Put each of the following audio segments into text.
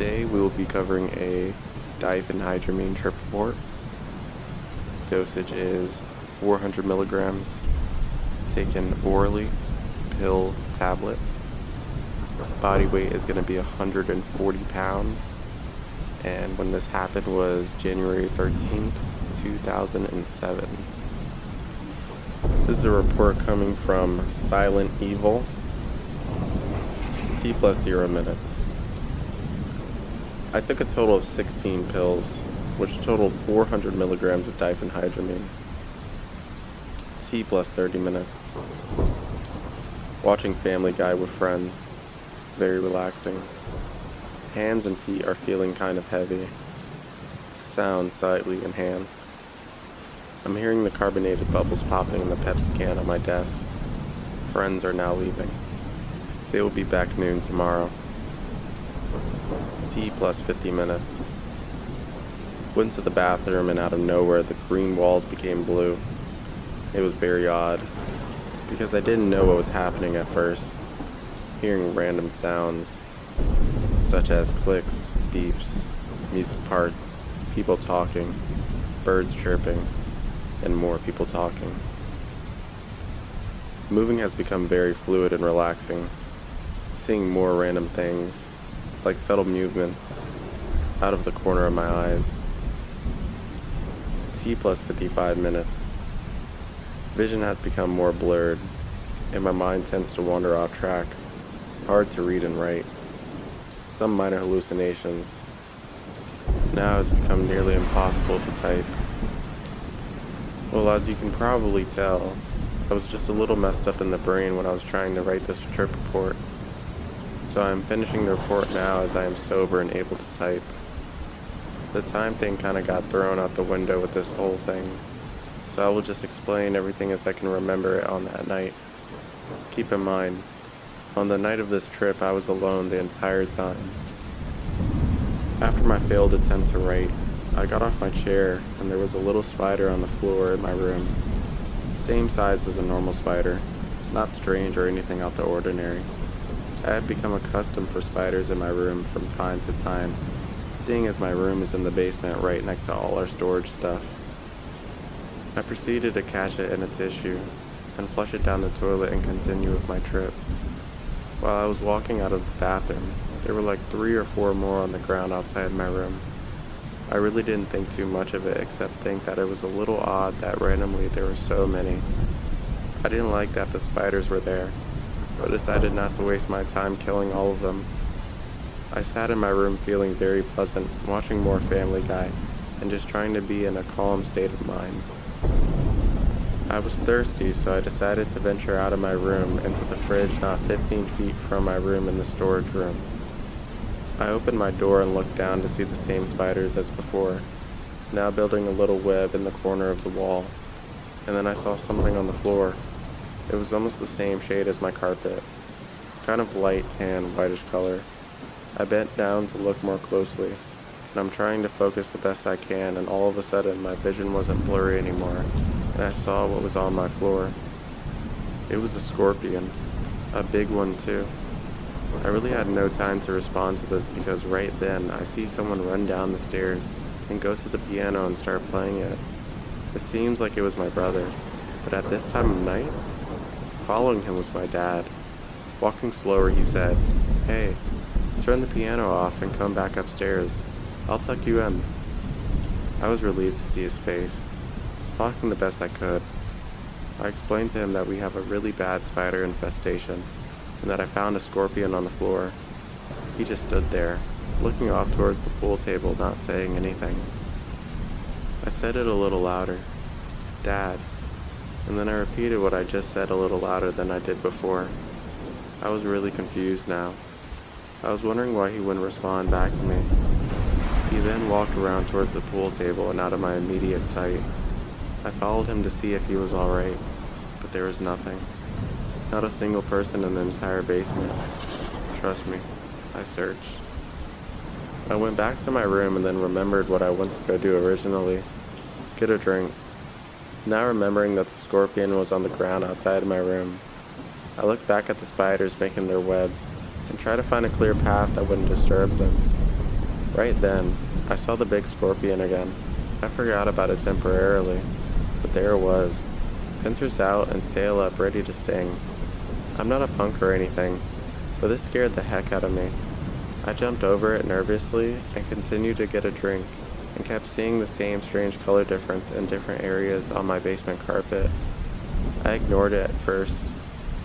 Today we will be covering a diphenhydramine trip report. Dosage is 400 milligrams, taken orally, pill, tablet. Body weight is going to be 140 pounds, and when this happened was January 13th, 2007. This is a report coming from Silent Evil. T plus 0 minutes. I took a total of 16 pills, which totaled 400 milligrams of diphenhydramine. T plus 30 minutes. Watching Family Guy with friends. Very relaxing. Hands and feet are feeling kind of heavy. Sound slightly enhanced. I'm hearing the carbonated bubbles popping in the Pepsi can on my desk. Friends are now leaving. They will be back noon tomorrow. T plus 50 minutes. Went to the bathroom and out of nowhere the green walls became blue. It was very odd, because I didn't know what was happening at first. Hearing random sounds, such as clicks, beeps, music parts, people talking, birds chirping, and more people talking. Moving has become very fluid and relaxing. Seeing more random things, like subtle movements, out of the corner of my eyes. T plus 55 minutes. Vision has become more blurred, and my mind tends to wander off track. Hard to read and write. Some minor hallucinations. Now it's become nearly impossible to type. Well, as you can probably tell, I was just a little messed up in the brain when I was trying to write this trip report. So I'm finishing the report now as I am sober and able to type. The time thing kinda got thrown out the window with this whole thing, so I will just explain everything as I can remember it on that night. Keep in mind, on the night of this trip I was alone the entire time. After my failed attempt to write, I got off my chair and there was a little spider on the floor in my room. Same size as a normal spider, not strange or anything out the ordinary. I had become accustomed for spiders in my room from time to time, seeing as my room is in the basement right next to all our storage stuff. I proceeded to catch it in a tissue, and flush it down the toilet and continue with my trip. While I was walking out of the bathroom, there were like 3 or 4 more on the ground outside my room. I really didn't think too much of it except think that it was a little odd that randomly there were so many. I didn't like that the spiders were there, but decided not to waste my time killing all of them. I sat in my room feeling very pleasant, watching more Family Guy, and just trying to be in a calm state of mind. I was thirsty, so I decided to venture out of my room into the fridge not 15 feet from my room in the storage room. I opened my door and looked down to see the same spiders as before, now building a little web in the corner of the wall, and then I saw something on the floor. It was almost the same shade as my carpet, kind of light tan, whitish color. I bent down to look more closely, and I'm trying to focus the best I can, and all of a sudden my vision wasn't blurry anymore, and I saw what was on my floor. It was a scorpion, a big one too. I really had no time to respond to this because right then I see someone run down the stairs and go to the piano and start playing it. It seems like it was my brother, but at this time of night, following him was my dad. Walking slower, he said, "Hey, turn the piano off and come back upstairs. I'll tuck you in." I was relieved to see his face, talking the best I could. I explained to him that we have a really bad spider infestation, and that I found a scorpion on the floor. He just stood there, looking off towards the pool table, not saying anything. I said it a little louder, "Dad," and then I repeated what I just said a little louder than I did before. I was really confused now. I was wondering why he wouldn't respond back to me. He then walked around towards the pool table and out of my immediate sight. I followed him to see if he was alright, but there was nothing. Not a single person in the entire basement. Trust me, I searched. I went back to my room and then remembered what I went to go do originally. Get a drink. Now remembering that the scorpion was on the ground outside of my room, I looked back at the spiders making their webs and tried to find a clear path that wouldn't disturb them. Right then, I saw the big scorpion again. I forgot about it temporarily, but there it was. Pincers out and tail up, ready to sting. I'm not a punk or anything, but this scared the heck out of me. I jumped over it nervously and continued to get a drink, and kept seeing the same strange color difference in different areas on my basement carpet. I ignored it at first,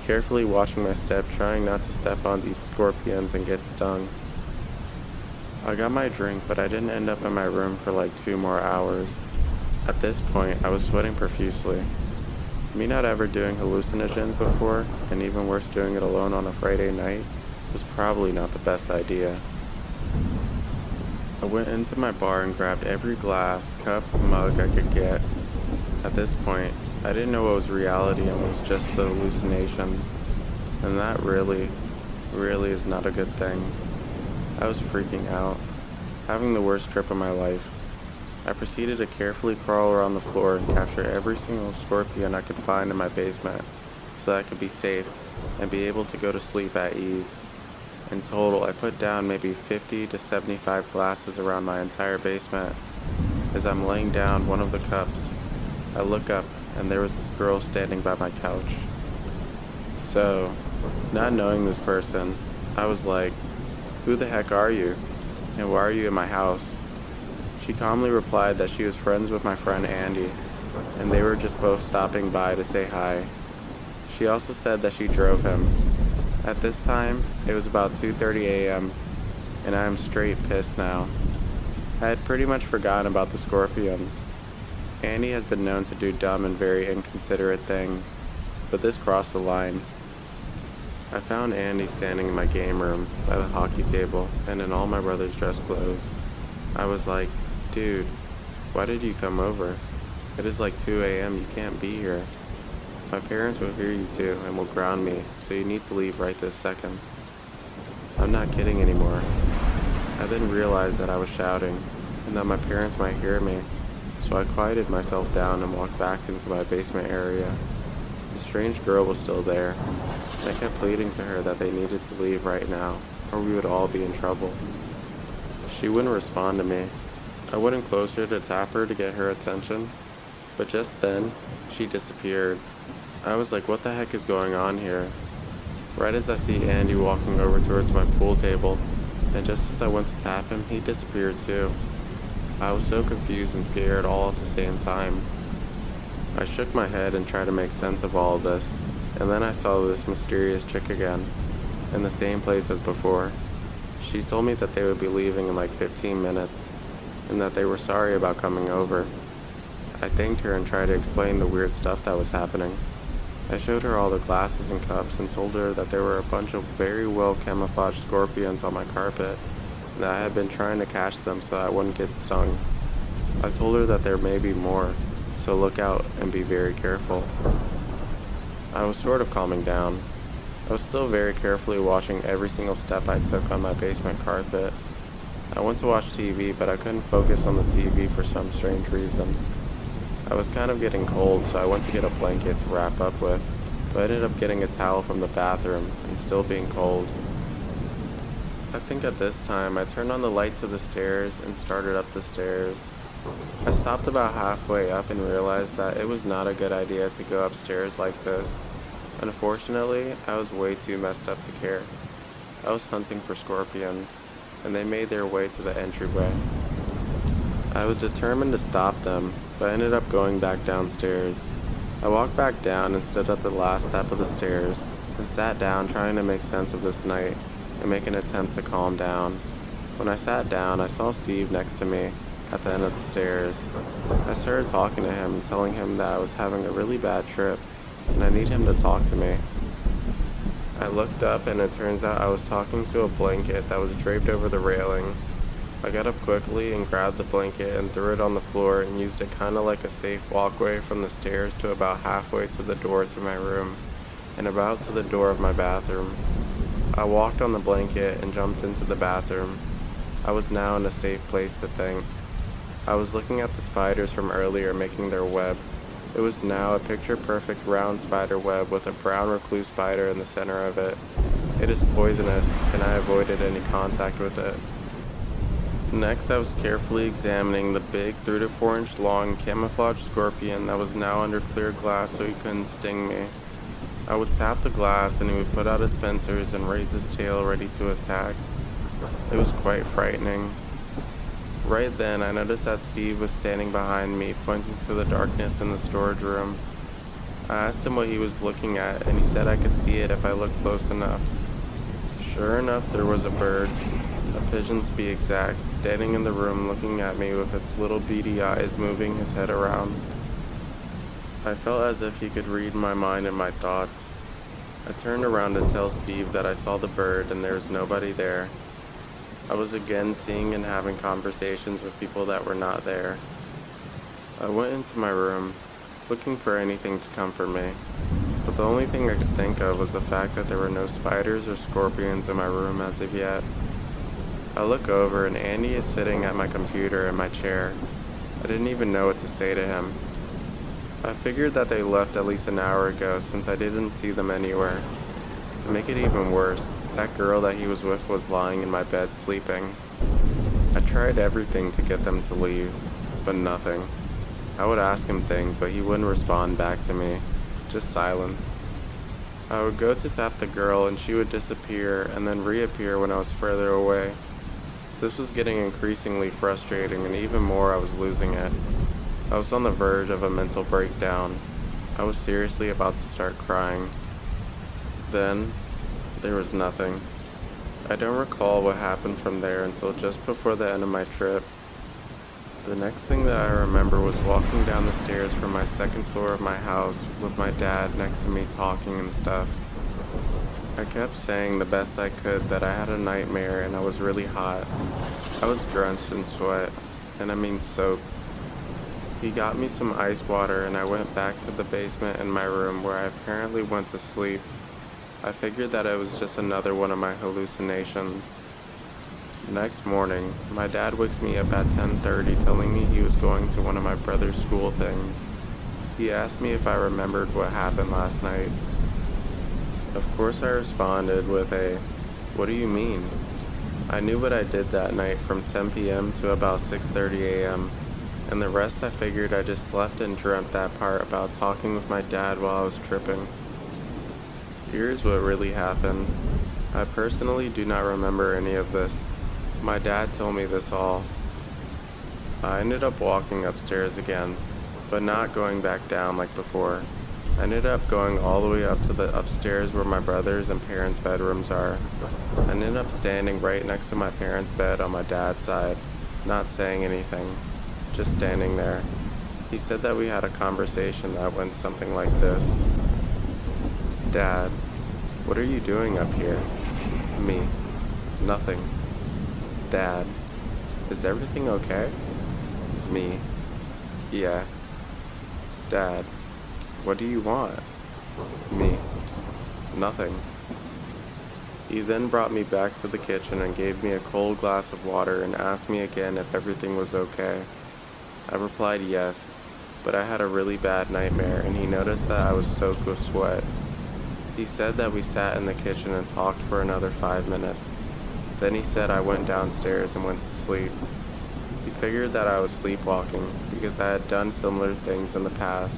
carefully watching my step, trying not to step on these scorpions and get stung. I got my drink, but I didn't end up in my room for like 2 more hours. At this point, I was sweating profusely. Me not ever doing hallucinogens before, and even worse doing it alone on a Friday night, was probably not the best idea. I went into my bar and grabbed every glass, cup, mug I could get. At this point, I didn't know what was reality and what was just the hallucinations, and that really is not a good thing. I was freaking out, having the worst trip of my life. I proceeded to carefully crawl around the floor and capture every single scorpion I could find in my basement, so that I could be safe and be able to go to sleep at ease. In total, I put down maybe 50 to 75 glasses around my entire basement. As I'm laying down one of the cups, I look up and there was this girl standing by my couch. So, not knowing this person, I was like, "Who the heck are you? And why are you in my house?" She calmly replied that she was friends with my friend Andy, and they were just both stopping by to say hi. She also said that she drove him. At this time, it was about 2:30 a.m., and I am straight pissed now. I had pretty much forgotten about the scorpions. Andy has been known to do dumb and very inconsiderate things, but this crossed the line. I found Andy standing in my game room by the hockey table and in all my brother's dress clothes. I was like, "Dude, why did you come over? It is like 2 a.m., you can't be here. My parents will hear you too and will ground me, so you need to leave right this second." I'm not kidding anymore. I then realized that I was shouting, and that my parents might hear me, so I quieted myself down and walked back into my basement area. The strange girl was still there, and I kept pleading to her that they needed to leave right now, or we would all be in trouble. She wouldn't respond to me. I went in closer to tap her to get her attention, but just then, she disappeared. I was like, what the heck is going on here? Right as I see Andy walking over towards my pool table, and just as I went to tap him, he disappeared too. I was so confused and scared all at the same time. I shook my head and tried to make sense of all of this, and then I saw this mysterious chick again, in the same place as before. She told me that they would be leaving in like 15 minutes, and that they were sorry about coming over. I thanked her and tried to explain the weird stuff that was happening. I showed her all the glasses and cups and told her that there were a bunch of very well camouflaged scorpions on my carpet, and that I had been trying to catch them so that I wouldn't get stung. I told her that there may be more, so look out and be very careful. I was sort of calming down. I was still very carefully watching every single step I took on my basement carpet. I went to watch TV, but I couldn't focus on the TV for some strange reason. I was kind of getting cold, so I went to get a blanket to wrap up with, but I ended up getting a towel from the bathroom and still being cold. I think at this time, I turned on the light to the stairs and started up the stairs. I stopped about halfway up and realized that it was not a good idea to go upstairs like this. Unfortunately, I was way too messed up to care. I was hunting for scorpions, and they made their way to the entryway. I was determined to stop them, but I ended up going back downstairs. I walked back down and stood at the last step of the stairs and sat down trying to make sense of this night and make an attempt to calm down. When I sat down, I saw Steve next to me at the end of the stairs. I started talking to him, telling him that I was having a really bad trip and I need him to talk to me. I looked up and it turns out I was talking to a blanket that was draped over the railing. I got up quickly and grabbed the blanket and threw it on the floor and used it kind of like a safe walkway from the stairs to about halfway to the door to my room and about to the door of my bathroom. I walked on the blanket and jumped into the bathroom. I was now in a safe place to think. I was looking at the spiders from earlier making their web. It was now a picture-perfect round spider web with a brown recluse spider in the center of it. It is poisonous, and I avoided any contact with it. Next, I was carefully examining the big 3 to 4 inch long camouflage scorpion that was now under clear glass so he couldn't sting me. I would tap the glass and he would put out his pincers and raise his tail ready to attack. It was quite frightening. Right then, I noticed that Steve was standing behind me, pointing to the darkness in the storage room. I asked him what he was looking at, and he said I could see it if I looked close enough. Sure enough, there was a bird, a pigeon to be exact, standing in the room looking at me with its little beady eyes moving his head around. I felt as if he could read my mind and my thoughts. I turned around to tell Steve that I saw the bird and there was nobody there. I was again seeing and having conversations with people that were not there. I went into my room, looking for anything to comfort me, but the only thing I could think of was the fact that there were no spiders or scorpions in my room as of yet. I look over and Andy is sitting at my computer in my chair. I didn't even know what to say to him. I figured that they left at least an hour ago since I didn't see them anywhere. To make it even worse, that girl that he was with was lying in my bed sleeping. I tried everything to get them to leave, but nothing. I would ask him things, but he wouldn't respond back to me, just silence. I would go to tap the girl and she would disappear and then reappear when I was further away. This was getting increasingly frustrating, and even more I was losing it. I was on the verge of a mental breakdown. I was seriously about to start crying. Then, there was nothing. I don't recall what happened from there until just before the end of my trip. The next thing that I remember was walking down the stairs from my second floor of my house with my dad next to me talking and stuff. I kept saying the best I could that I had a nightmare and I was really hot. I was drenched in sweat, and I mean soaked. He got me some ice water and I went back to the basement in my room where I apparently went to sleep. I figured that it was just another one of my hallucinations. The next morning, my dad wakes me up at 10:30 telling me he was going to one of my brother's school things. He asked me if I remembered what happened last night. Of course I responded with a, "What do you mean?" I knew what I did that night from 10 p.m. to about 6:30 a.m. and the rest I figured I just slept and dreamt that part about talking with my dad while I was tripping. Here's what really happened. I personally do not remember any of this. My dad told me this all. I ended up walking upstairs again, but not going back down like before. I ended up going all the way up to the upstairs where my brother's and parents' bedrooms are. I ended up standing right next to my parents' bed on my dad's side, not saying anything, just standing there. He said that we had a conversation that went something like this. "Dad, what are you doing up here?" Me. "Nothing." "Dad, is everything okay?" Me. "Yeah." "Dad, what do you want?" Me. "Nothing." He then brought me back to the kitchen and gave me a cold glass of water and asked me again if everything was okay. I replied yes, but I had a really bad nightmare and he noticed that I was soaked with sweat. He said that we sat in the kitchen and talked for another 5 minutes. Then he said I went downstairs and went to sleep. He figured that I was sleepwalking because I had done similar things in the past.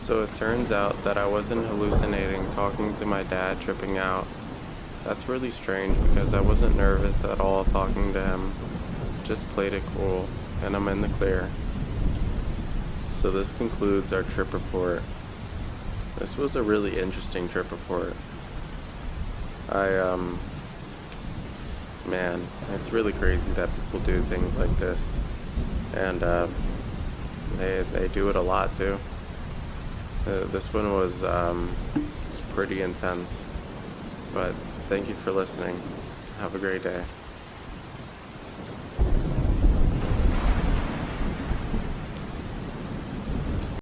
So it turns out that I wasn't hallucinating talking to my dad tripping out. That's really strange because I wasn't nervous at all talking to him. Just played it cool, and I'm in the clear. So this concludes our trip report. This was a really interesting trip report. Man, it's really crazy that people do things like this. And they do it a lot too. This one was pretty intense. But thank you for listening. Have a great day.